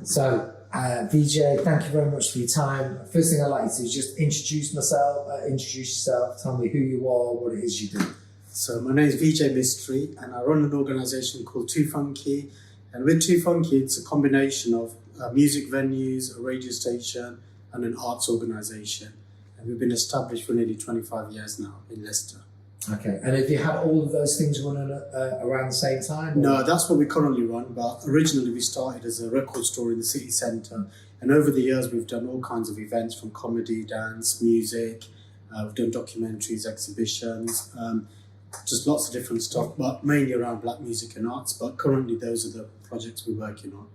So, VJ, thank you very much for your time. First thing I'd like you to do is just introduce yourself, tell me who you are, what it is you do. So my name is VJ Mystery and I run an organisation called Too Funky. And with Too Funky, it's a combination of music venues, a radio station and an arts organisation. And we've been established for nearly 25 years now in Leicester. Okay, and have you had all of those things running around the same time? Or? No, that's what we currently run, but originally we started as a record store in the city centre, and over the years we've done all kinds of events from comedy, dance, music, we've done documentaries, exhibitions, just lots of different stuff, but mainly around black music and arts, but currently those are the projects we're working on.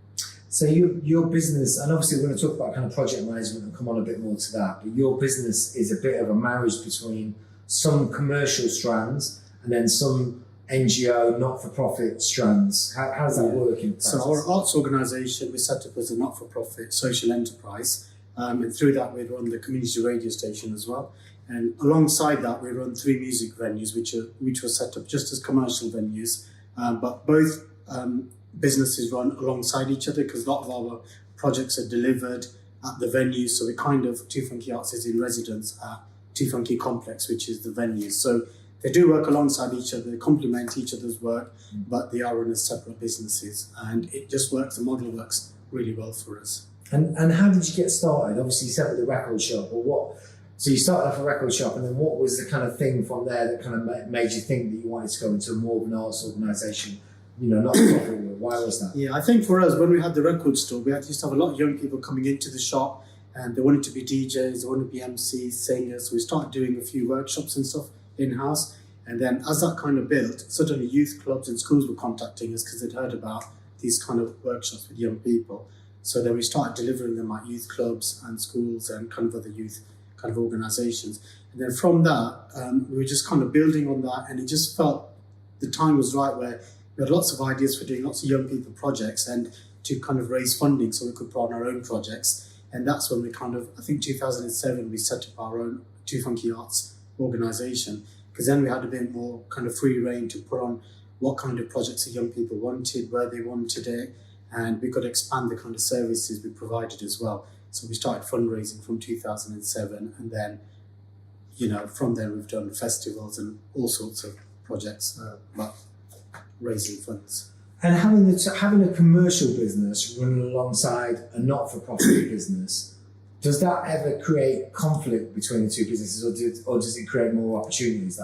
So your business, and obviously we're going to talk about kind of project management and come on a bit more to that, but your business is a bit of a marriage between some commercial strands and then some NGO, not-for-profit strands. How does that work in practice? So our arts organisation we set up as a not-for-profit social enterprise, and through that we run the community radio station as well. And alongside that we run 3 music venues which were set up just as commercial venues, but both businesses run alongside each other because a lot of our projects are delivered at the venues. So we kind of, Too Funky Arts is in residence at Too Funky Complex, which is the venue. So they do work alongside each other, they complement each other's work, but they are run as separate businesses. And it just works, the model works really well for us. And how did you get started? Obviously you said with the record shop, or what? So you started off a record shop, and then what was the kind of thing from there that kind of made you think that you wanted to go into more of an arts organisation? Not for profit. Why was that? Yeah, I think for us, when we had the record store, we used to have a lot of young people coming into the shop, and they wanted to be DJs, they wanted to be MCs, singers. So we started doing a few workshops and stuff in-house. And then as that kind of built, suddenly youth clubs and schools were contacting us because they'd heard about these kind of workshops with young people. So then we started delivering them at youth clubs and schools and kind of other youth kind of organisations. And then from that, we were just kind of building on that, and it just felt the time was right where we had lots of ideas for doing lots of young people projects and to kind of raise funding so we could put on our own projects. And that's when we kind of, I think 2007, we set up our own Too Funky Arts organisation, because then we had a bit more kind of free reign to put on what kind of projects the young people wanted, where they wanted it, and we could expand the kind of services we provided as well. So we started fundraising from 2007, and then, from there we've done festivals and all sorts of projects, but raising funds. And having a commercial business running alongside a not-for-profit business, does that ever create conflict between the two businesses, or does it create more opportunities?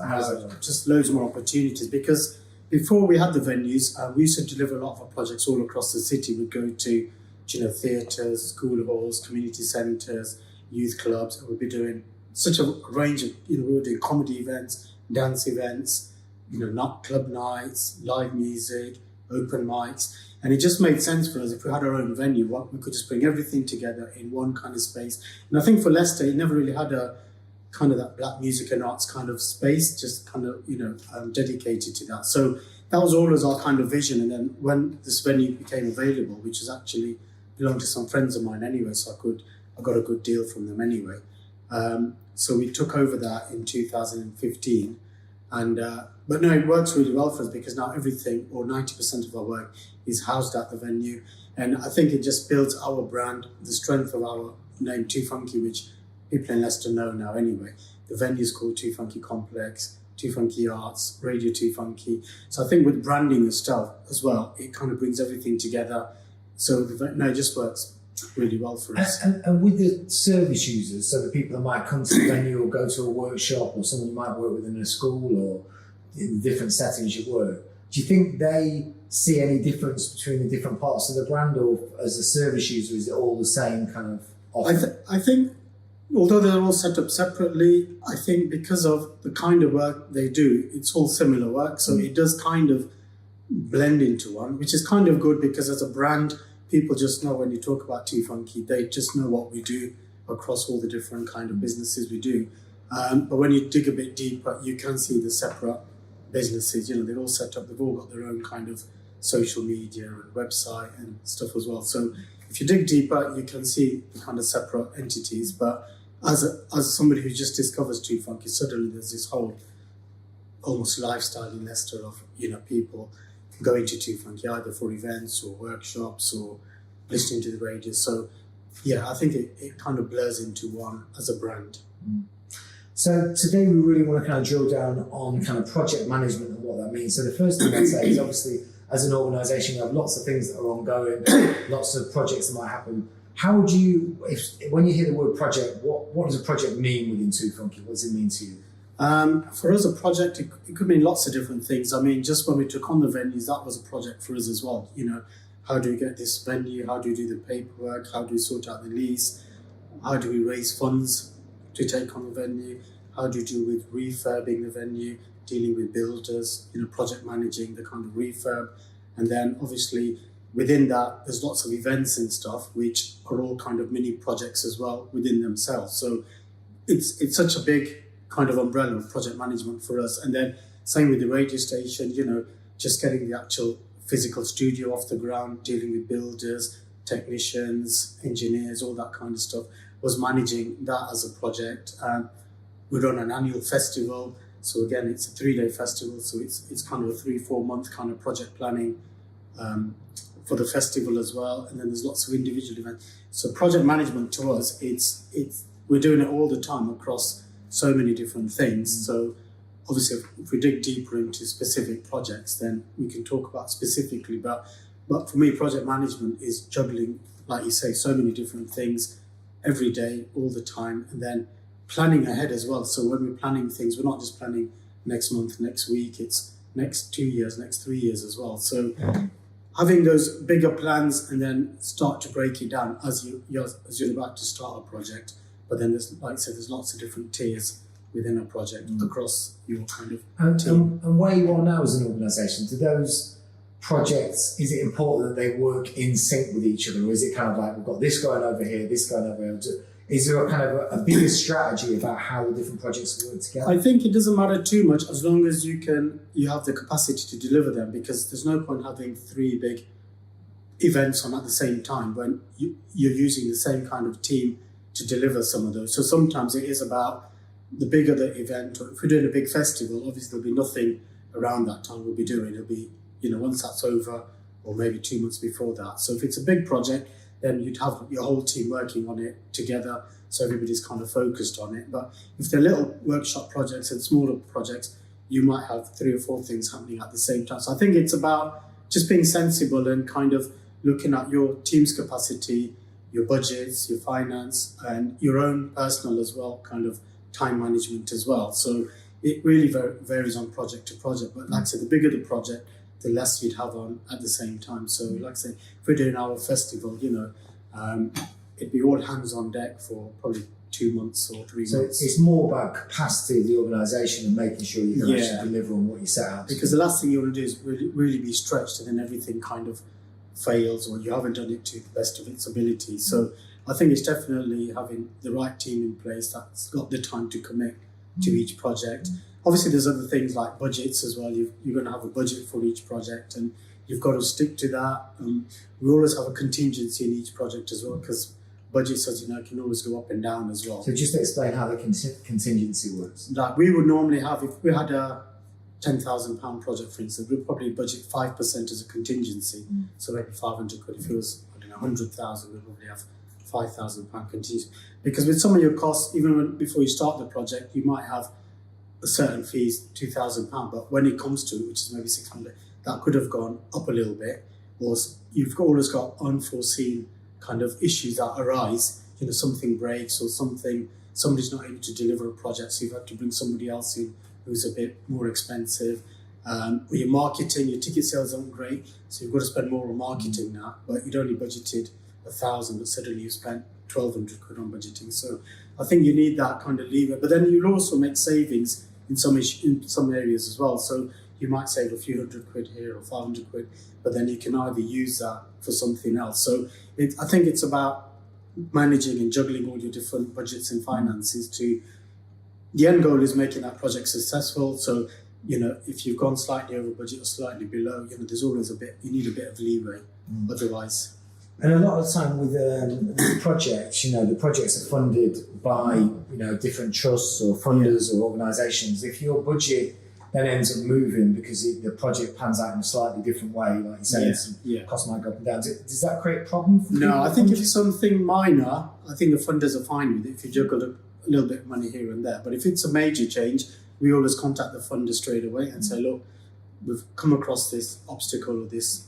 Just loads more opportunities, because before we had the venues, we used to deliver a lot of our projects all across the city. We'd go to theatres, school halls, community centres, youth clubs, and we'd be doing such a range of, we were doing comedy events, dance events, not club nights, live music, open mics. And it just made sense for us if we had our own venue, we could just bring everything together in one kind of space. And I think for Leicester, it never really had a kind of that black music and arts kind of space, just kind of, dedicated to that. So that was always our kind of vision. And then when this venue became available, which is actually belonged to some friends of mine anyway, so I got a good deal from them anyway. So we took over that in 2015. And but no, it works really well for us because now everything, or 90% of our work, is housed at the venue. And I think it just builds our brand, the strength of our name, Too Funky, which people in Leicester know now anyway. The venue is called Too Funky Complex, Too Funky Arts, Radio Too Funky. So I think with branding and stuff as well, it kind of brings everything together. So it just works really well for us. And with the service users, so the people that might come to the venue or go to a workshop, or someone you might work with in a school or in different settings you work, do you think they see any difference between the different parts of the brand, or as a service user, is it all the same kind of offer? I think, although they're all set up separately, I think because of the kind of work they do, it's all similar work. So it does kind of blend into one, which is kind of good, because as a brand, people just know when you talk about Too Funky, they just know what we do across all the different kind of businesses we do. But when you dig a bit deeper, you can see the separate businesses. They're all set up, they've all got their own kind of social media and website and stuff as well. So if you dig deeper, you can see the kind of separate entities. But as somebody who just discovers Too Funky, suddenly there's this whole almost lifestyle in Leicester of people going to Too Funky either for events or workshops or listening to the radio. So yeah, I think it kind of blurs into one as a brand. So today we really want to kind of drill down on kind of project management and what that means. So the first thing I'd say is obviously as an organisation we have lots of things that are ongoing, lots of projects that might happen. How would you, when you hear the word project, what does a project mean within Too Funky? What does it mean to you? For us, a project, it could mean lots of different things. I mean, just when we took on the venues, that was a project for us as well. You know, how do we get this venue? How do we do the paperwork? How do we sort out the lease? How do we raise funds to take on the venue? How do you deal with refurbing the venue, dealing with builders, you know, project managing the kind of refurb? And then obviously within that, there's lots of events and stuff, which are all kind of mini projects as well within themselves. So it's such a big kind of umbrella of project management for us. And then same with the radio station, you know, just getting the actual physical studio off the ground, dealing with builders, technicians, engineers, all that kind of stuff, was managing that as a project. We run an annual festival. So again, it's a 3-day festival. So it's kind of a 3-4 month kind of project planning for the festival as well. And then there's lots of individual events. So project management to us, we're doing it all the time across so many different things. So obviously if we dig deeper into specific projects, then we can talk about specifically, but for me, project management is juggling, like you say, so many different things every day, all the time, and then planning ahead as well. So when we're planning things, we're not just planning next month, next week, it's next 2 years, next 3 years as well. So having those bigger plans and then start to break it down as you're about to start a project. But then there's, like I said, there's lots of different tiers within a project across your kind of team. And where you are now as an organisation, do those projects, is it important that they work in sync with each other, or is it kind of like we've got this going over here, this going over here? Is there a kind of a bigger strategy about how the different projects work together? I think it doesn't matter too much as long as you have the capacity to deliver them, because there's no point having 3 big events on at the same time when you're using the same kind of team to deliver some of those. So sometimes it is about the bigger the event, or if we're doing a big festival, obviously there'll be nothing around that time we'll be doing. It'll be, you know, once that's over, or maybe 2 months before that. So if it's a big project, then you'd have your whole team working on it together, so everybody's kind of focused on it. But if they're little workshop projects and smaller projects, you might have 3 or 4 things happening at the same time. So I think it's about just being sensible and kind of looking at your team's capacity, your budgets, your finance, and your own personal as well, kind of time management as well. So it really varies on project to project. But like I said, the bigger the project, the less you'd have on at the same time. So like I say, if we're doing our festival, you know, it'd be all hands on deck for probably 2 months or 3 months. So it's more about capacity of the organisation and making sure you can actually deliver on what you set out to. Because the last thing you want to do is really be stretched and then everything kind of fails, or you haven't done it to the best of its ability. So I think it's definitely having the right team in place that's got the time to commit to each project. Obviously there's other things like budgets as well. You're going to have a budget for each project and you've got to stick to that. We always have a contingency in each project as well, because budgets, as you know, can always go up and down as well. So just explain how the contingency works. Like we would normally have, if we had a £10,000 project, for instance, we'd probably budget 5% as a contingency. So maybe 500 quid. If it was, I don't know, 100,000, we'd probably have £5,000 contingency. Because with some of your costs, even before you start the project, you might have a certain fees, £2,000, but when it comes to it, which is maybe 600, that could have gone up a little bit. Or you've always got unforeseen kind of issues that arise. You know, something breaks or somebody's not able to deliver a project, so you've had to bring somebody else in who's a bit more expensive. Or your marketing, your ticket sales aren't great, so you've got to spend more on marketing now, but you'd only budgeted 1,000, but suddenly you spent 1,200 quid on budgeting. So I think you need that kind of lever, but then you'll also make savings in some areas as well. So you might save a few hundred quid here or 500 quid, but then you can either use that for something else. So I think it's about managing and juggling all your different budgets and finances to, the end goal is making that project successful. So, you know, if you've gone slightly over budget or slightly below, you know, there's always you need a bit of leeway, otherwise. And a lot of the time with projects, you know, the projects are funded by, you know, different trusts or funders or organisations. If your budget then ends up moving because the project pans out in a slightly different way, like you say, some costs might go up and down. Does that create a problem for people? No, I think if it's something minor, I think the funders are fine with it if you juggle a little bit of money here and there. But if it's a major change, we always contact the funder straight away and say, look, we've come across this obstacle or this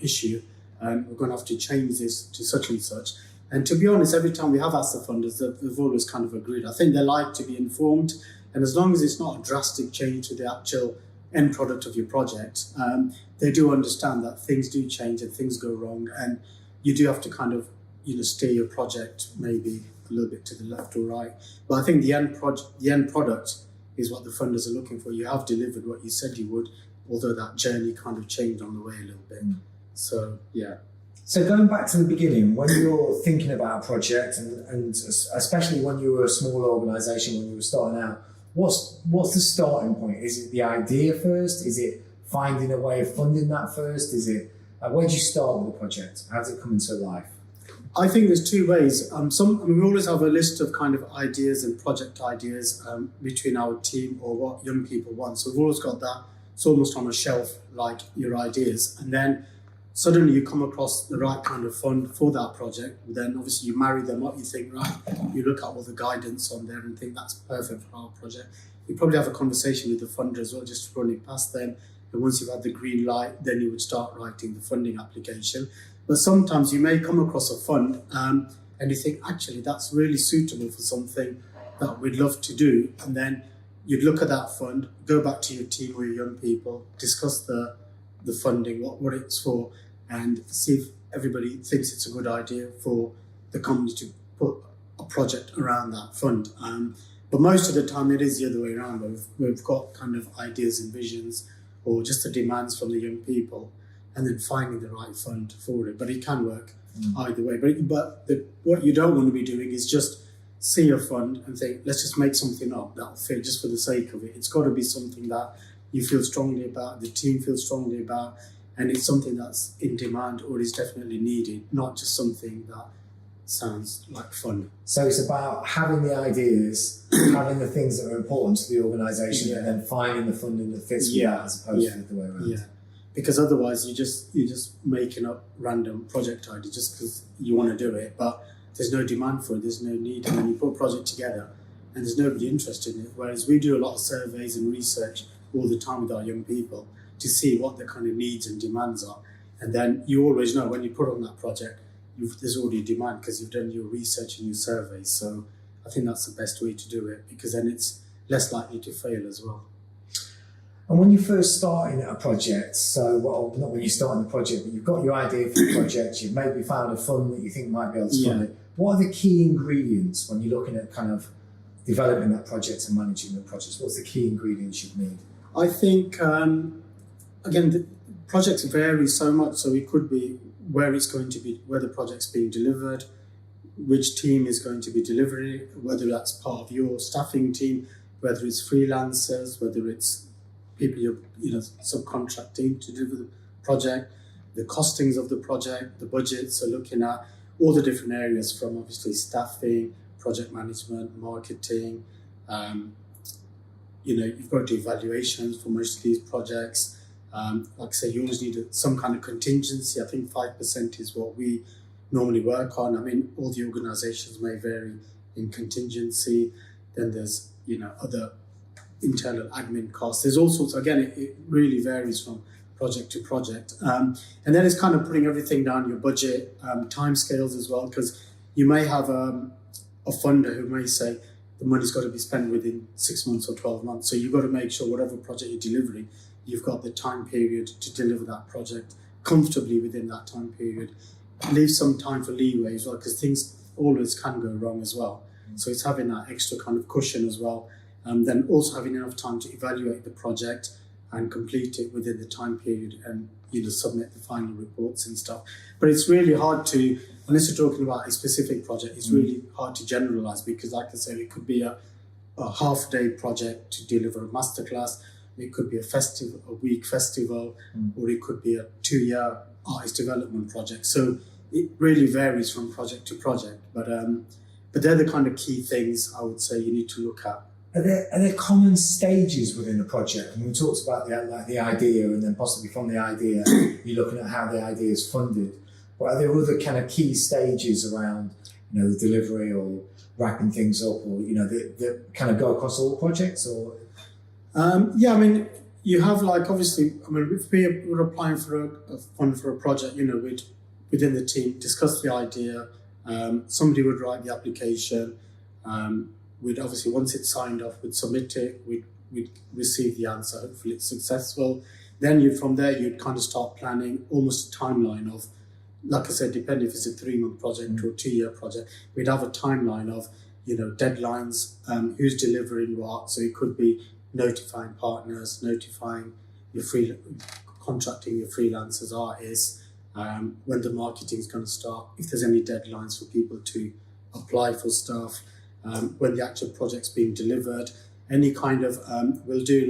issue, and we're going to have to change this to such and such. And to be honest, every time we have asked the funders, they've always kind of agreed. I think they like to be informed, and as long as it's not a drastic change to the actual end product of your project, they do understand that things do change and things go wrong, and you do have to kind of steer your project maybe a little bit to the left or right. But I think the end product is what the funders are looking for. You have delivered what you said you would, although that journey kind of changed on the way a little bit. So, yeah. So going back to the beginning, when you're thinking about a project, and especially when you were a small organisation, when you were starting out, what's the starting point? Is it the idea first? Is it finding a way of funding that first? Is it where do you start with the project? How does it come into life? I think there's two ways. We always have a list of kind of ideas and project ideas between our team or what young people want. So we've always got that. It's almost on a shelf, like your ideas. And then suddenly you come across the right kind of fund for that project. Then obviously you marry them up. You think, right, you look at all the guidance on there and think that's perfect for our project. You probably have a conversation with the funder as well, just to run it past them. And once you've had the green light, then you would start writing the funding application. But sometimes you may come across a fund and you think, actually, that's really suitable for something that we'd love to do. And then you'd look at that fund, go back to your team or your young people, discuss the funding, what it's for, and see if everybody thinks it's a good idea for the company to put a project around that fund. But most of the time it is the other way around, where we've got kind of ideas and visions or just the demands from the young people, and then finding the right fund for it. But it can work either way. But what you don't want to be doing is just see a fund and think, let's just make something up that'll fit just for the sake of it. It's got to be something that you feel strongly about, the team feels strongly about, and it's something that's in demand or is definitely needed, not just something that sounds like fun. So it's about having the ideas, having the things that are important to the organisation, and then finding the funding that fits with that, as opposed to the other way around. Yeah. Because otherwise you're just making up random project ideas just because you want to do it, but there's no demand for it, there's no need, and then you put a project together and there's nobody interested in it. Whereas we do a lot of surveys and research all the time with our young people to see what their kind of needs and demands are. And then you always know when you put on that project, there's already a demand because you've done your research and your surveys. So I think that's the best way to do it, because then it's less likely to fail as well. And when you first starting a project, not when you're starting the project, but you've got your idea for the project, you've maybe found a fund that you think might be able to fund it. What are the key ingredients when you're looking at kind of developing that project and managing the project? What's the key ingredients you'd need? I think, again, the projects vary so much, so it could be where it's going to be, where the project's being delivered, which team is going to be delivering it, whether that's part of your staffing team, whether it's freelancers, whether it's people you're subcontracting to deliver the project, the costings of the project, the budgets, so looking at all the different areas from obviously staffing, project management, marketing. You've got to do evaluations for most of these projects. Like I say, you always need some kind of contingency. I think 5% is what we normally work on. I mean, all the organisations may vary in contingency. Then there's other internal admin costs. There's all sorts. Again, it really varies from project to project. And then it's kind of putting everything down your budget, timescales as well, because you may have a funder who may say the money's got to be spent within 6 months or 12 months. So you've got to make sure whatever project you're delivering, you've got the time period to deliver that project comfortably within that time period. Leave some time for leeway as well, because things always can go wrong as well. So it's having that extra kind of cushion as well. Then also having enough time to evaluate the project and complete it within the time period and submit the final reports and stuff. But it's really hard to, unless you're talking about a specific project, it's really hard to generalize, because like I said, it could be a half-day project to deliver a masterclass, it could be a week festival, or it could be a 2-year artist development project. So it really varies from project to project. But they're the kind of key things I would say you need to look at Are there common stages within a project? And we talked about the idea, and then possibly from the idea, you're looking at how the idea is funded. But are there other kind of key stages around, the delivery or wrapping things up, or that kind of go across all projects? Or you have obviously. If we were applying for a fund for a project, we'd within the team discuss the idea. Somebody would write the application. We'd obviously, once it's signed off, we'd submit it. We'd receive the answer. Hopefully, it's successful. Then from there you'd kind of start planning almost a timeline of, like I said, depending if it's a 3-month project or a 2-year project, we'd have a timeline of, deadlines, who's delivering what. So it could be notifying partners, notifying contracting your freelancers, artists, when the marketing's going to start, if there's any deadlines for people to apply for stuff, when the actual project's being delivered, any kind of, we'll do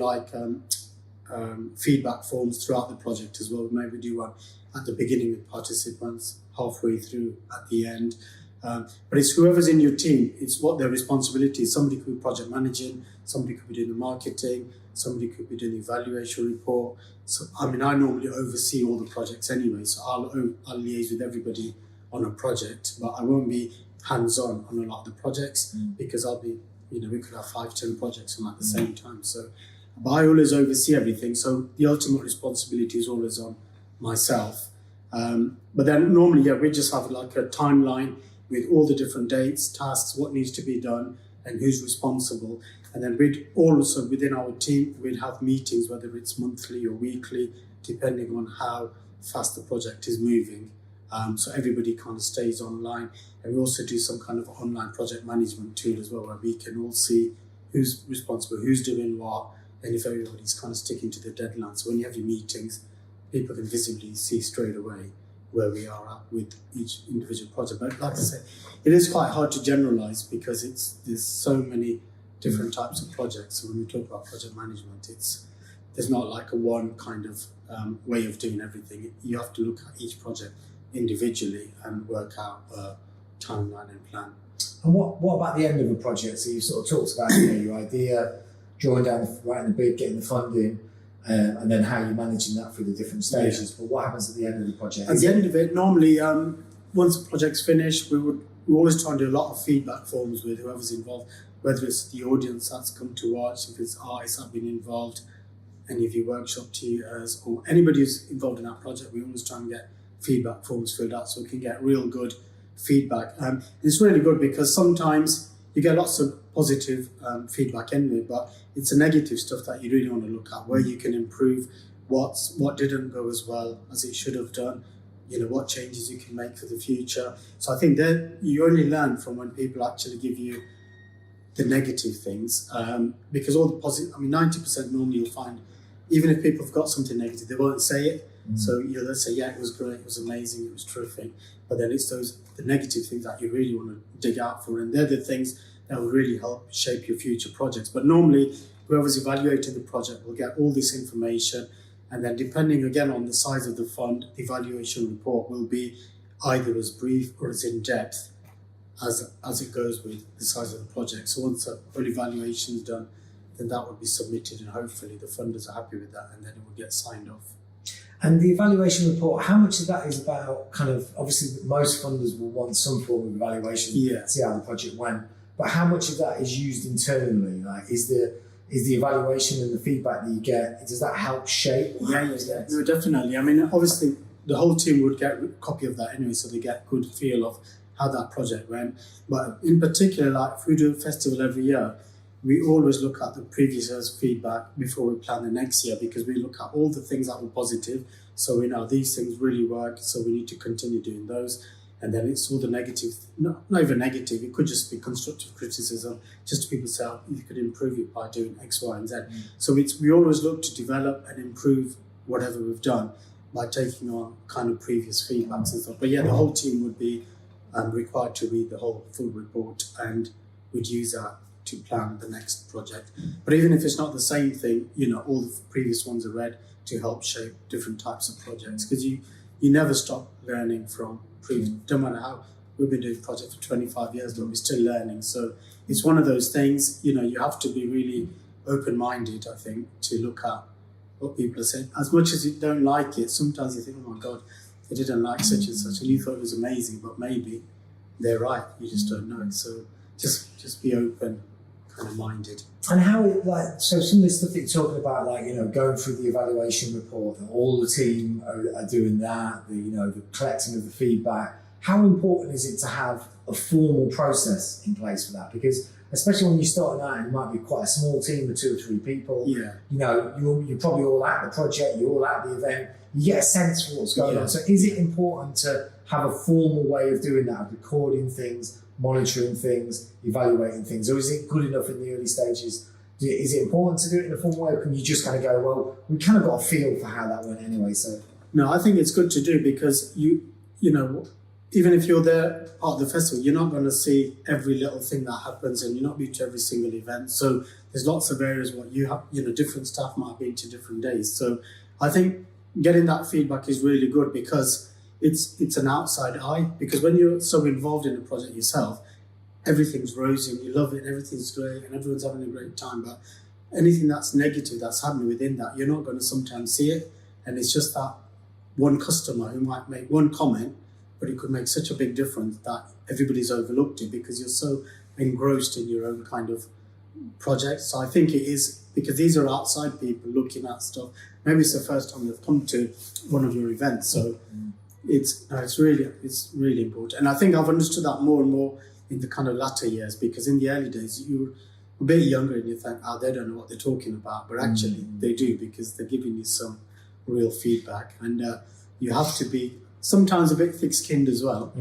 feedback forms throughout the project as well. Maybe do one at the beginning with participants, halfway through, at the end. But it's whoever's in your team, it's what their responsibility is. Somebody could be project managing, somebody could be doing the marketing, somebody could be doing the evaluation report. So, I normally oversee all the projects anyway, so I'll liaise with everybody on a project, but I won't be hands-on on a lot of the projects because I'll be, we could have 5-10 projects on at the same time. So, but I always oversee everything, so the ultimate responsibility is always on myself. But then normally, we just have a timeline with all the different dates, tasks, what needs to be done, and who's responsible. And then we'd also, within our team, we'd have meetings, whether it's monthly or weekly, depending on how fast the project is moving. So everybody kind of stays online. And we also do some kind of online project management tool as well, where we can all see who's responsible, who's doing what, and if everybody's kind of sticking to the deadline. So when you have your meetings, people can visibly see straight away where we are at with each individual project. But like I said, it is quite hard to generalize because there's so many different types of projects. So when we talk about project management, there's not a one kind of way of doing everything. You have to look at each project individually and work out a timeline and plan. And what about the end of a project? So you sort of talked about your idea, drawing down, writing the bid, getting the funding, and then how you're managing that through the different stages. Yeah. But what happens at the end of the project? At the end of it, normally, once the project's finished, we always try and do a lot of feedback forms with whoever's involved, whether it's the audience that's come to watch, if it's artists that have been involved, any of your workshop tutors, or anybody who's involved in that project. We always try and get feedback forms filled out so we can get real good feedback. It's really good because sometimes you get lots of positive feedback anyway, but it's the negative stuff that you really want to look at, where you can improve what didn't go as well as it should have done, what changes you can make for the future. So I think that you only learn from when people actually give you the negative things, because all the positive, 90% normally you'll find, even if people have got something negative, they won't say it. So they'll say, yeah, it was great, it was amazing, it was terrific. But then it's the negative things that you really want to dig out for, and they're the things that will really help shape your future projects. But normally, whoever's evaluating the project will get all this information, and then depending again on the size of the fund, the evaluation report will be either as brief or as in-depth as it goes with the size of the project. So once a full evaluation is done, then that will be submitted, and hopefully the funders are happy with that, and then it will get signed off. And the evaluation report, how much of that is about obviously most funders will want some form of evaluation to see how the project went, but how much of that is used internally? Is the evaluation and the feedback that you get, does that help shape? Yeah, no, definitely. Obviously the whole team would get a copy of that anyway, so they get a good feel of how that project went. But in particular, if we do a festival every year, we always look at the previous year's feedback before we plan the next year, because we look at all the things that were positive. So we know these things really work, so we need to continue doing those. And then it's all the negative, not even negative, it could just be constructive criticism, just people say, you could improve it by doing X, Y, and Z. So we always look to develop and improve whatever we've done by taking on kind of previous feedbacks and stuff. But yeah, the whole team would be required to read the whole full report, and would use that to plan the next project. But even if it's not the same thing, all the previous ones are read to help shape different types of projects, because you never stop learning from previous. No matter how, we've been doing projects for 25 years, but we're still learning. So it's one of those things, you have to be really open-minded, I think, to look at what people are saying. As much as you don't like it, sometimes you think, oh my God, they didn't like such and such, and you thought it was amazing, but maybe they're right. You just don't know. So just be open, kind of minded. And how so some of the stuff that you're talking about, going through the evaluation report, that all the team are doing that, the collecting of the feedback. How important is it to have a formal process in place for that? Because especially when you're starting out, and it might be quite a small team of 2 or 3 people. Yeah. You're probably all at the project, you're all at the event. You get a sense for what's going on. So is it important to have a formal way of doing that, of recording things, monitoring things, evaluating things, or is it good enough in the early stages? Is it important to do it in a formal way, or can you just kind of go, well, we kind of got a feel for how that went anyway? So no, I think it's good to do, because even if you're there part of the festival, you're not going to see every little thing that happens, and you're not been to every single event. So there's lots of areas where you have, different staff might have been to different days. So I think getting that feedback is really good, because it's an outside eye. Because when you're so involved in the project yourself, everything's rosy and you love it and everything's great and everyone's having a great time. But anything that's negative that's happening within that, you're not going to sometimes see it. And it's just that one customer who might make one comment, but it could make such a big difference that everybody's overlooked it because you're so engrossed in your own kind of project. So I think it is, because these are outside people looking at stuff. Maybe it's the first time they've come to one of your events. So it's really important. And I think I've understood that more and more in the kind of latter years, because in the early days you're a bit younger and you think, they don't know what they're talking about, but actually they do, because they're giving you some real feedback. And you have to be sometimes a bit thick-skinned as well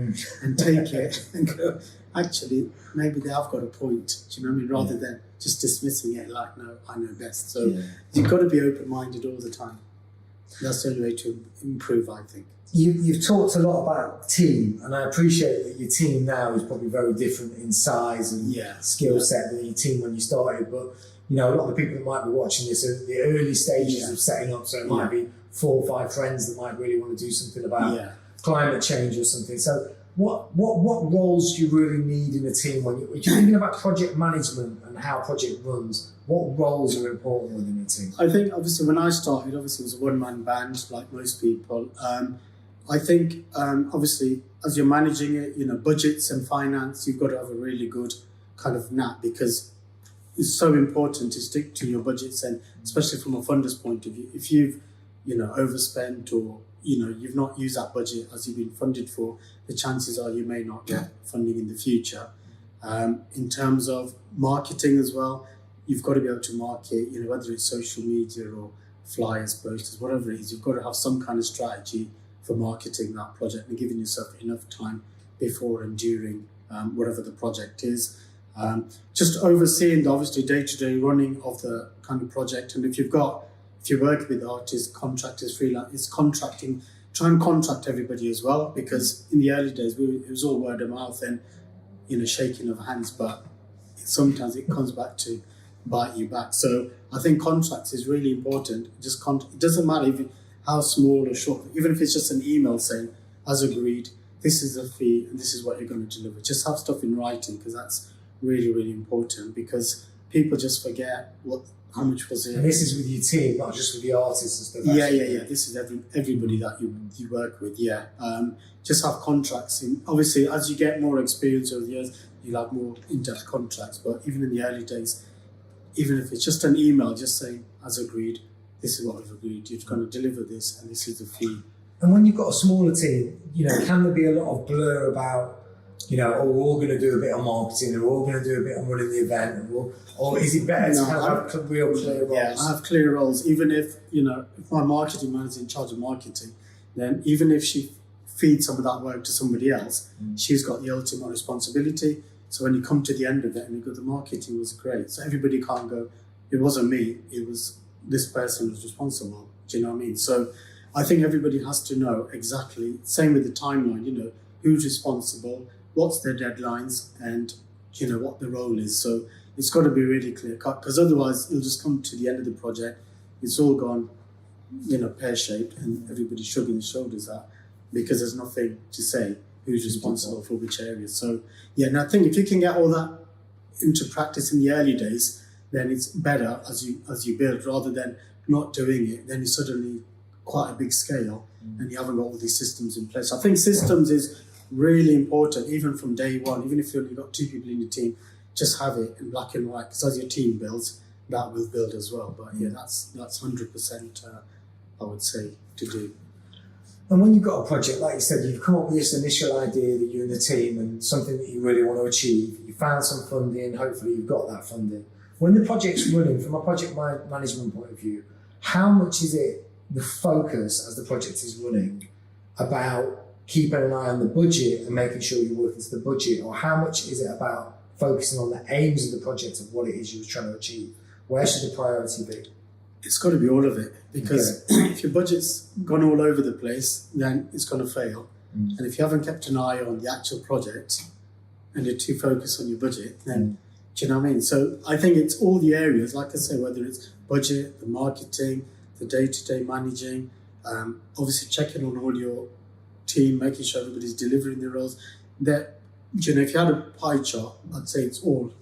and take it and go, actually, maybe they have got a point, do you know what I mean, rather than just dismissing it like, no, I know best. So you've got to be open-minded all the time. That's the only way to improve, I think. You've talked a lot about team, and I appreciate that your team now is probably very different in size and skill set than your team when you started. But a lot of the people that might be watching this are the early stages of setting up. So it might be 4 or 5 friends that might really want to do something about climate change or something. So what roles do you really need in a team when you're thinking about project management and how a project runs? What roles are important within a team? I think obviously when I started, it was a one-man band like most people. I think obviously as you're managing it, budgets and finance, you've got to have a really good kind of knack, because it's so important to stick to your budgets, and especially from a funder's point of view. If you've overspent, or you've not used that budget as you've been funded for, the chances are you may not get funding in the future. In terms of marketing as well, you've got to be able to market, whether it's social media or flyers, posters, whatever it is, you've got to have some kind of strategy for marketing that project and giving yourself enough time before and during whatever the project is. Just overseeing the obviously day-to-day running of the kind of project. And if you work with artists, contractors, freelance, it's contracting. Try and contract everybody as well, because in the early days it was all word of mouth and shaking of hands, but sometimes it comes back to bite you back. So I think contracts is really important. It doesn't matter how small or short, even if it's just an email saying, as agreed, this is the fee and this is what you're going to deliver. Just have stuff in writing, because that's really, really important, because people just forget how much was it. And this is with your team, not just with the artists and stuff. Yeah. This is everybody that you work with. Just have contracts in. Obviously, as you get more experience over the years, you'll have more in-depth contracts. But even in the early days, even if it's just an email, just saying, as agreed, this is what we've agreed. You're going to deliver this, and this is the fee. And when you've got a smaller team, can there be a lot of blur about, we're all going to do a bit of marketing, or we're all going to do a bit of running the event, or is it better to have real clear roles? Yeah, I have clear roles. Even if my marketing manager's in charge of marketing, then even if she feeds some of that work to somebody else, she's got the ultimate responsibility. So when you come to the end of it and you go, the marketing was great, so everybody can't go, it wasn't me, it was this person was responsible. Do you know what I mean? So I think everybody has to know exactly, same with the timeline, who's responsible, what's their deadlines, and what the role is. So it's got to be really clear cut, because otherwise you'll just come to the end of the project, it's all gone, pear-shaped, and everybody's shrugging their shoulders at, because there's nothing to say who's responsible for which area. So and I think if you can get all that into practice in the early days, then it's better as you build, rather than not doing it. Then it's suddenly quite a big scale, and you haven't got all these systems in place. I think systems is really important, even from day one. Even if you've only got 2 people in your team, just have it in black and white, because as your team builds, that will build as well. But yeah, that's 100%, I would say, to do. And when you've got a project, like you said, you've come up with this initial idea that you and the team and something that you really want to achieve, you found some funding, hopefully you've got that funding. When the project's running, from a project management point of view, how much is it the focus as the project is running about keeping an eye on the budget and making sure you're working to the budget, or how much is it about focusing on the aims of the project of what it is you were trying to achieve? Where should the priority be? It's got to be all of it, because if your budget's gone all over the place, then it's going to fail. And if you haven't kept an eye on the actual project and you're too focused on your budget, then do you know what I mean? So I think it's all the areas, like I say, whether it's budget, the marketing, the day-to-day managing, obviously checking on all your team, making sure everybody's delivering their roles. That, you know, if you had a pie chart, I'd say it's all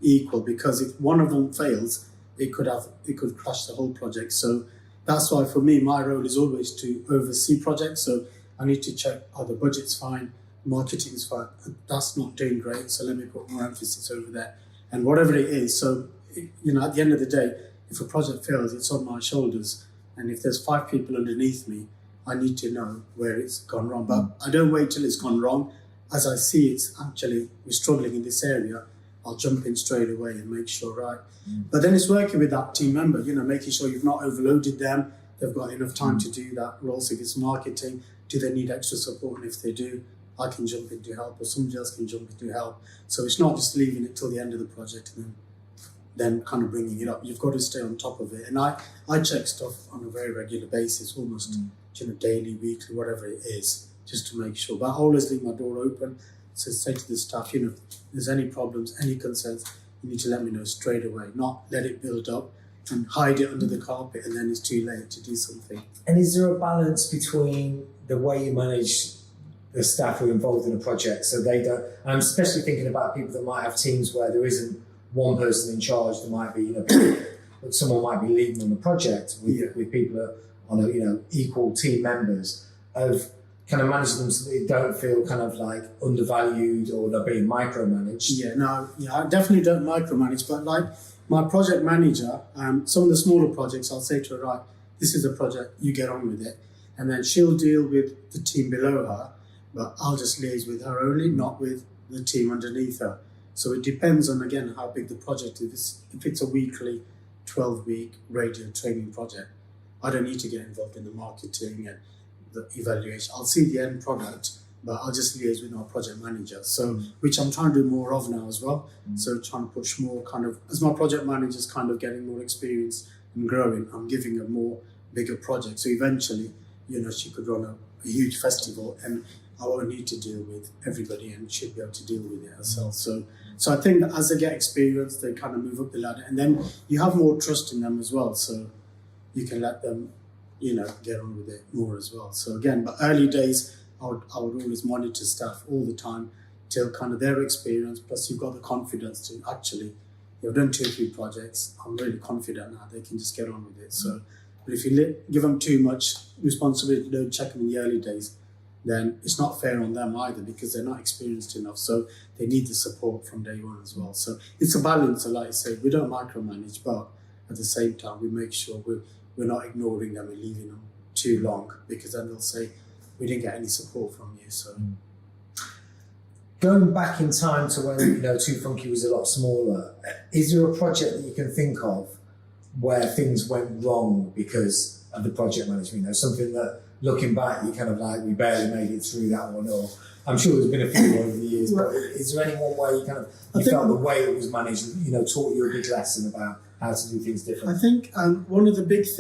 equal, because if one of them fails, it could crash the whole project. So that's why for me, my role is always to oversee projects. So I need to check, are the budget's fine, marketing is fine, that's not doing great, so let me put more emphasis over there. And whatever it is, so, you know, at the end of the day, if a project fails, it's on my shoulders. And if there's 5 people underneath me, I need to know where it's gone wrong. But I don't wait till it's gone wrong. As I see it's actually, we're struggling in this area, I'll jump in straight away and make sure, right. But then it's working with that team member, you know, making sure you've not overloaded them, they've got enough time to do that role. So if it's marketing, do they need extra support? And if they do, I can jump in to help, or somebody else can jump in to help. So it's not just leaving it till the end of the project and then kind of bringing it up. You've got to stay on top of it. And I check stuff on a very regular basis, almost you know, daily, weekly, whatever it is, just to make sure. But I always leave my door open. So say to the staff, you know, if there's any problems, any concerns, you need to let me know straight away, not let it build up and hide it under the carpet and then it's too late to do something. And is there a balance between the way you manage the staff who are involved in a project, so they don't, and I'm especially thinking about people that might have teams where there isn't one person in charge, there might be, you know, someone might be leading on the project with people that are on a, you know, equal team members, of kind of managing them so that they don't feel kind of like undervalued or they're being micromanaged. I definitely don't micromanage, but like my project manager, some of the smaller projects, I'll say to her, right, this is a project, you get on with it. And then she'll deal with the team below her, but I'll just liaise with her only, not with the team underneath her. So it depends on, again, how big the project is. If it's a weekly, 12-week radio training project, I don't need to get involved in the marketing and the evaluation. I'll see the end product, but I'll just liaise with our project manager. So, which I'm trying to do more of now as well. So trying to push more kind of, as my project manager's kind of getting more experience and growing, I'm giving her more bigger projects. So eventually, you know, she could run a huge festival and I won't need to deal with everybody and she'll be able to deal with it herself. So I think that as they get experience, they kind of move up the ladder, and then you have more trust in them as well. So you can let them, you know, get on with it more as well. So again, but early days, I would always monitor staff all the time till kind of their experience, plus you've got the confidence to actually, you've done 2 or 3 projects, I'm really confident now, they can just get on with it. So, but if you give them too much responsibility, don't check them in the early days, then it's not fair on them either, because they're not experienced enough. So they need the support from day one as well. So it's a balance, so like I said, we don't micromanage, but at the same time, we make sure we're not ignoring them and leaving them too long, because then they'll say, we didn't get any support from you. So going back in time to when, you know, Too Funky was a lot smaller, is there a project that you can think of where things went wrong because of the project management? You know, something that, looking back, you kind of like, we barely made it through that one, or I'm sure there's been a few over the years, but is there any one where you kind of, you felt the way it was managed, you know, taught you a big lesson about how to do things differently? I think one of the biggest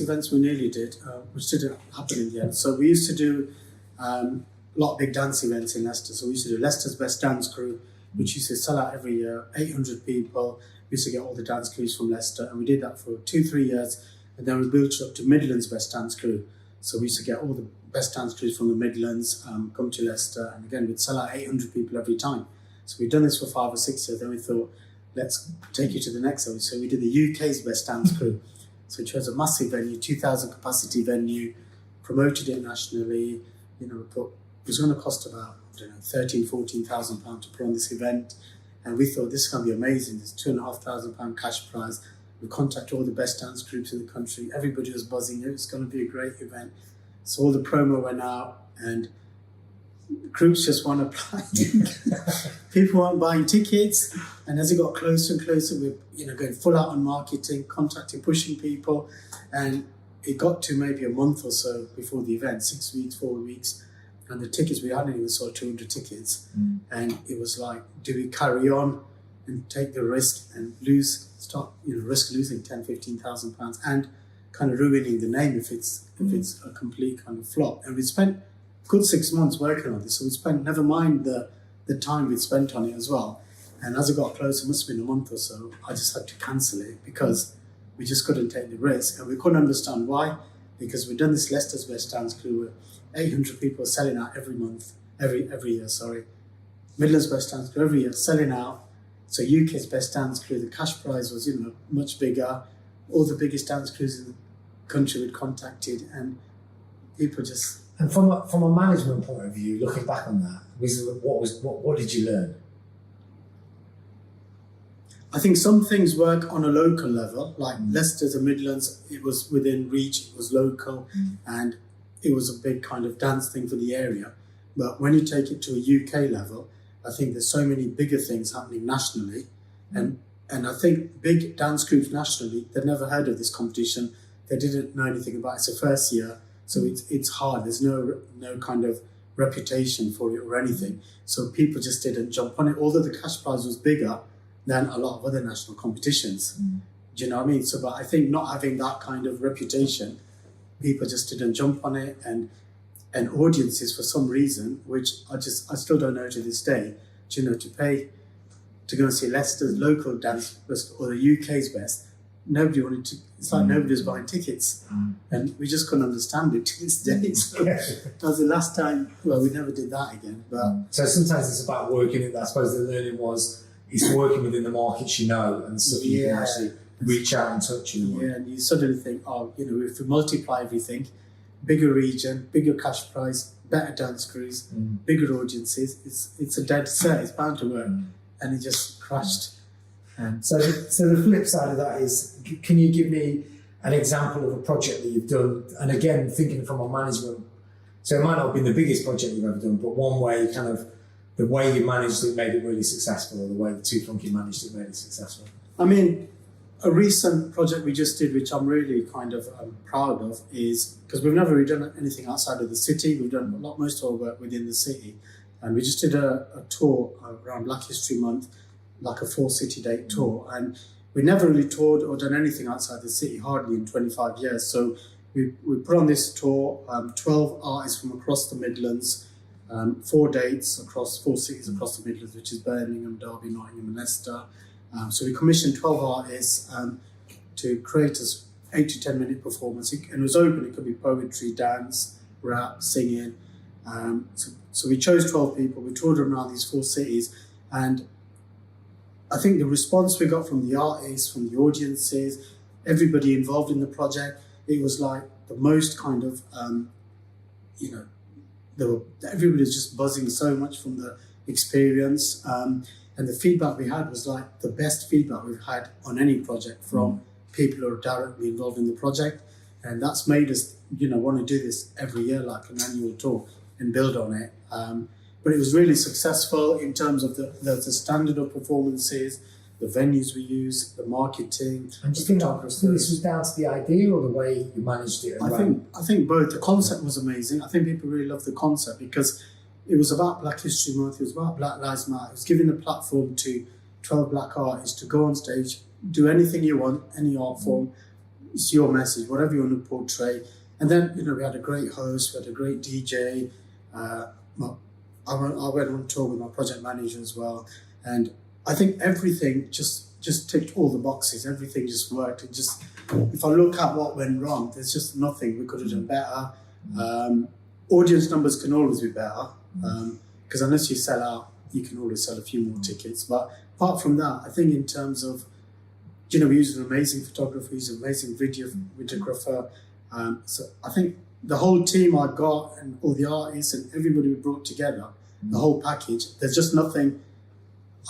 events we nearly did, which didn't happen in the end. So we used to do a lot of big dance events in Leicester. So we used to do Leicester's Best Dance Crew, which used to sell out every year, 800 people. We used to get all the dance crews from Leicester, and we did that for 2-3 years. And then we built it up to Midlands Best Dance Crew. So we used to get all the best dance crews from the Midlands, come to Leicester, and again, we'd sell out 800 people every time. So we've done this for 5 or 6 years. Then we thought, let's take you to the next level. So we did the UK's best dance crew. So we chose a massive venue, 2,000 capacity venue, promoted it nationally. We thought it was going to cost about, I don't know, £13,000-14,000 to put on this event. And we thought this is going to be amazing. There's £2,500 cash prize. We contacted all the best dance groups in the country. Everybody was buzzing. It was going to be a great event. So all the promo went out and groups just weren't applying. People weren't buying tickets. And as it got closer and closer, we were going full out on marketing, contacting, pushing people. And it got to maybe a month or so before the event, 6 weeks, 4 weeks. And the tickets, we hadn't even sold 200 tickets. And it was like, do we carry on and take the risk and risk losing £10,000-15,000 and kind of ruining the name if it's a complete kind of flop. And we spent a good 6 months working on this. So we spent, never mind the time we'd spent on it as well. And as it got closer, it must have been a month or so, I just had to cancel it because we just couldn't take the risk. And we couldn't understand why, because we'd done this Leicester's Best Dance Crew where 800 people selling out every year. Midlands Best Dance Crew every year, selling out. So UK's Best Dance Crew, the cash prize was, much bigger. All the biggest dance crews in the country we'd contacted, and people just... And from a management point of view, looking back on that, what did you learn? I think some things work on a local level, like Leicester's and Midlands, it was within reach, it was local, and it was a big kind of dance thing for the area. But when you take it to a UK level, I think there's so many bigger things happening nationally. And I think big dance groups nationally, they've never heard of this competition. They didn't know anything about it. It's the first year, so it's hard. There's no kind of reputation for it or anything. So people just didn't jump on it, although the cash prize was bigger than a lot of other national competitions. Do you know what I mean? So, but I think not having that kind of reputation, people just didn't jump on it, and audiences for some reason, which I still don't know to this day, to pay to go and see Leicester's local dance or the UK's best, nobody wanted to. It's like nobody was buying tickets, and we just couldn't understand it to this day. So that was the last time. Well, we never did that again. But so sometimes it's about working it. I suppose the learning was it's working within the markets and stuff you can actually reach out and touch. And you suddenly think, if we multiply everything, bigger region, bigger cash price, better dance crews, bigger audiences, it's a dead set. It's bound to work, and it just crashed. So the flip side of that is, can you give me an example of a project that you've done? And again, thinking from a management, so it might not have been the biggest project you've ever done, but one way kind of the way you managed it made it really successful, or the way the Too Funky managed it made it successful. I mean, a recent project we just did, which I'm really kind of proud of, is because we've never really done anything outside of the city. We've done most of our work within the city, and we just did a tour around Black History Month, like a 4-city date tour, and we never really toured or done anything outside the city, hardly in 25 years. So we put on this tour, 12 artists from across the Midlands, 4 dates across 4 cities across the Midlands, which is Birmingham, Derby, Nottingham and Leicester. So we commissioned 12 artists to create an 8 to 10 minute performance, and it was open. It could be poetry, dance, rap, singing. So we chose 12 people. We toured around these 4 cities, and I think the response we got from the artists, from the audiences, everybody involved in the project, it was like the most kind of, everybody was just buzzing so much from the experience. And the feedback we had was like the best feedback we've had on any project from people who are directly involved in the project. And that's made us, want to do this every year, like an annual tour, and build on it. But it was really successful in terms of the standard of performances, the venues we use, the marketing. And do you think this was down to the idea or the way you managed it? I think both. The concept was amazing. I think people really loved the concept because it was about Black History Month, it was about Black Lives Matter. It was giving a platform to 12 black artists to go on stage, do anything you want, any art form. It's your message, whatever you want to portray. And then, we had a great host, we had a great DJ. I went on tour with my project manager as well. And I think everything just ticked all the boxes. Everything just worked. If I look at what went wrong, there's just nothing we could have done better. Audience numbers can always be better. Because unless you sell out, you can always sell a few more tickets. But apart from that, I think in terms of, we use an amazing photographer, we use an amazing videographer. So I think the whole team I got and all the artists and everybody we brought together, the whole package, there's just nothing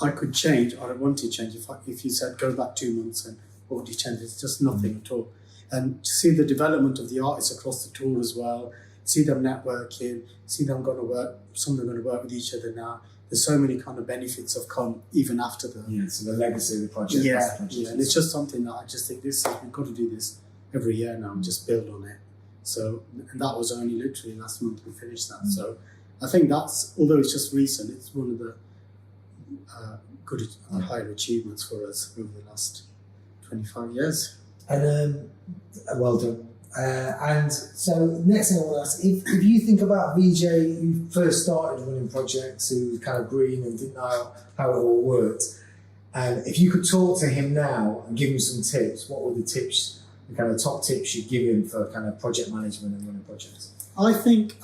I could change or I want to change. If you said go back 2 months and what would you change? There's just nothing at all. And to see the development of the artists across the tour as well, see them networking, see them going to work, some of them are going to work with each other now. There's so many kind of benefits have come even after the... Yeah, so the legacy of the project. Yeah, and it's just something that I just think we've got to do this every year now and just build on it. So, and that was only literally last month we finished that. So I think that's, although it's just recent, it's one of the good higher achievements for us over the last 25 years. And well done. And so next thing I want to ask, if you think about VJ who first started running projects, who was kind of green and didn't know how it all worked, and if you could talk to him now and give him some tips, what were the tips, the kind of top tips you'd give him for kind of project management and running projects? I think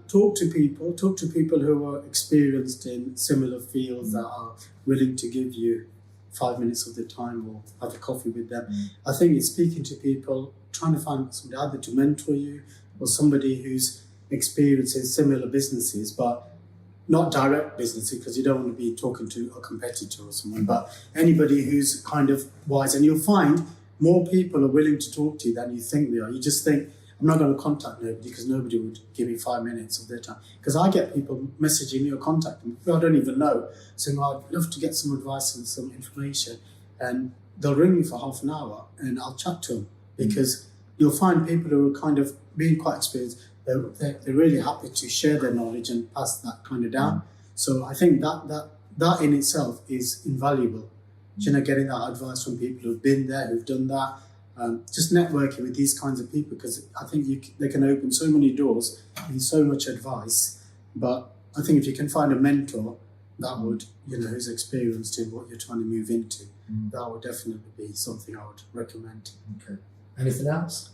talk to people who are experienced in similar fields that are willing to give you 5 minutes of their time or have a coffee with them. I think it's speaking to people, trying to find somebody either to mentor you or somebody who's experienced in similar businesses, but not direct businesses, because you don't want to be talking to a competitor or someone, but anybody who's kind of wise. And you'll find more people are willing to talk to you than you think they are. You just think, I'm not going to contact nobody because nobody would give me 5 minutes of their time. Because I get people messaging me or contacting me who I don't even know, saying, I'd love to get some advice and some information. And they'll ring me for half an hour and I'll chat to them, because you'll find people who are kind of being quite experienced, they're really happy to share their knowledge and pass that kind of down. So I think that in itself is invaluable. Getting that advice from people who've been there, who've done that. Just networking with these kinds of people, because I think they can open so many doors and so much advice. But I think if you can find a mentor that would, who's experienced in what you're trying to move into, that would definitely be something I would recommend. Okay. Anything else?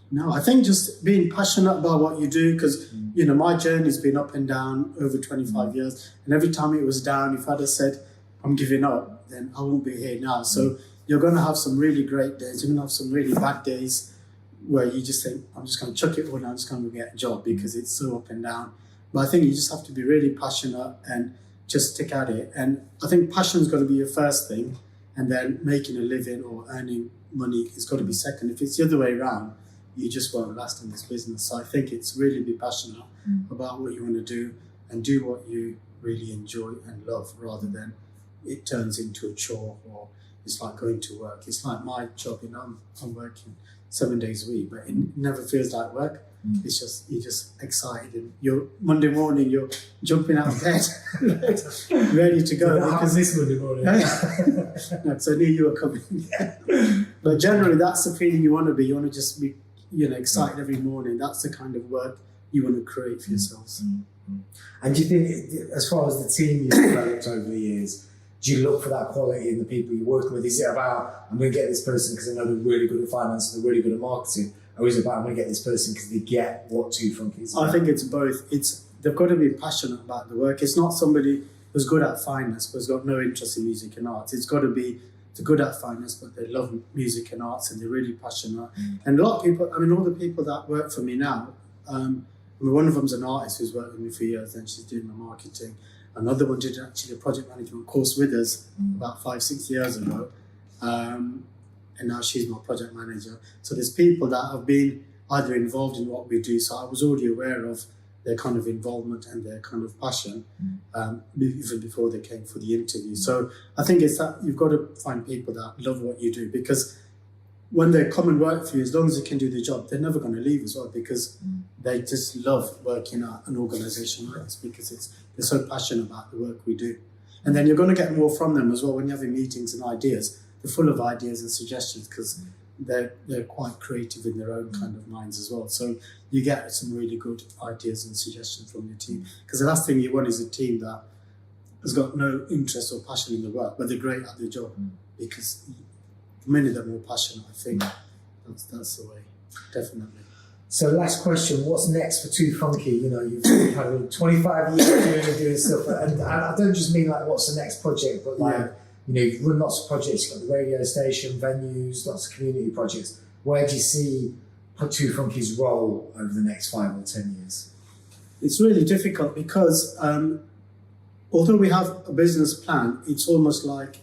No, I think just being passionate about what you do, because my journey's been up and down over 25 years, and every time it was down, if I'd have said I'm giving up, then I won't be here now. So you're going to have some really great days. You're going to have some really bad days where you just think, I'm just going to chuck it all and I'm just going to get a job because it's so up and down. But I think you just have to be really passionate and just stick at it. And I think passion's got to be your first thing, and then making a living or earning money has got to be second. If it's the other way around, you just won't last in this business. So I think it's really be passionate about what you want to do and do what you really enjoy and love, rather than it turns into a chore or it's like going to work. It's like my job, I'm working 7 days a week, but it never feels like work. It's just, you're just excited, and you're Monday morning, you're jumping out of bed, ready to go. That happens this Monday morning. No, because I knew you were coming. But generally, that's the feeling you want to be. You want to just be, excited every morning. That's the kind of work you want to create for yourselves. And do you think, as far as the team you've developed over the years, do you look for that quality in the people you're working with? Is it about, I'm going to get this person because I know they're really good at finance and they're really good at marketing? Or is it about, I'm going to get this person because they get what Too Funky is about? I think it's both. They've got to be passionate about the work. It's not somebody who's good at finance but has got no interest in music and arts. It's got to be, they're good at finance but they love music and arts and they're really passionate. And a lot of people, all the people that work for me now, one of them's an artist who's worked with me for years, and she's doing my marketing. Another one did actually a project management course with us about 5-6 years ago. And now she's my project manager. So there's people that have been either involved in what we do. So I was already aware of their kind of involvement and their kind of passion even before they came for the interview. So I think it's that you've got to find people that love what you do, because when they come and work for you, as long as they can do the job, they're never going to leave as well, because they just love working at an organisation like this, because they're so passionate about the work we do. And then you're going to get more from them as well when you're having meetings and ideas. They're full of ideas and suggestions because they're quite creative in their own kind of minds as well. So you get some really good ideas and suggestions from your team. Because the last thing you want is a team that has got no interest or passion in the work, but they're great at their job. Because the minute they're more passionate, I think that's the way, definitely. So last question, what's next for Too Funky? You know, you've had 25 years doing stuff, and I don't just mean like what's the next project, but like, you know, you've run lots of projects, you've got the radio station, venues, lots of community projects. Where do you see Too Funky's role over the next 5 or 10 years? It's really difficult because although we have a business plan, it's almost like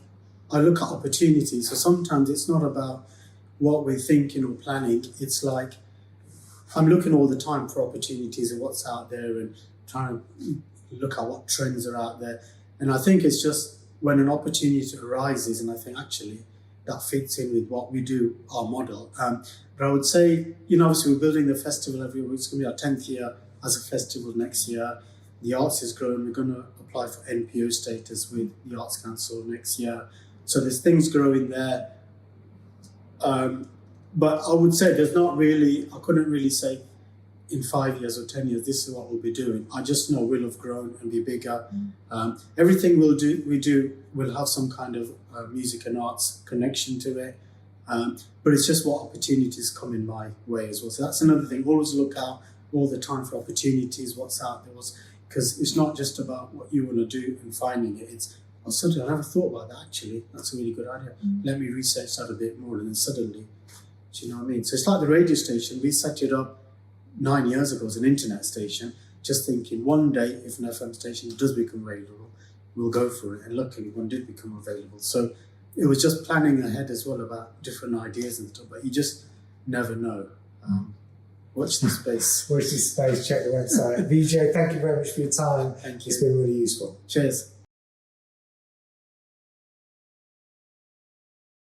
I look at opportunities. So sometimes it's not about what we're thinking or planning. It's like I'm looking all the time for opportunities and what's out there and trying to look at what trends are out there. And I think it's just when an opportunity arises, and I think actually that fits in with what we do, our model. But I would say, you know, obviously we're building the festival every week. It's going to be our 10th year as a festival next year. The arts is growing. We're going to apply for NPO status with the Arts Council next year. So there's things growing there. But I would say I couldn't really say in 5 years or 10 years, this is what we'll be doing. I just know we'll have grown and be bigger. Everything we do will have some kind of music and arts connection to it. But it's just what opportunities come in my way as well. So that's another thing. Always look out all the time for opportunities, what's out there. Because it's not just about what you want to do and finding it. It's, oh, suddenly I never thought about that actually. That's a really good idea. Let me research that a bit more, and then suddenly, do you know what I mean? So it's like the radio station. We set it up 9 years ago as an internet station, just thinking one day if an FM station does become available, we'll go for it. And luckily one did become available. So it was just planning ahead as well about different ideas and stuff, but you just never know. Watch this space. Watch this space, check the website. VJ, thank you very much for your time. Thank you. It's been really useful. Cheers.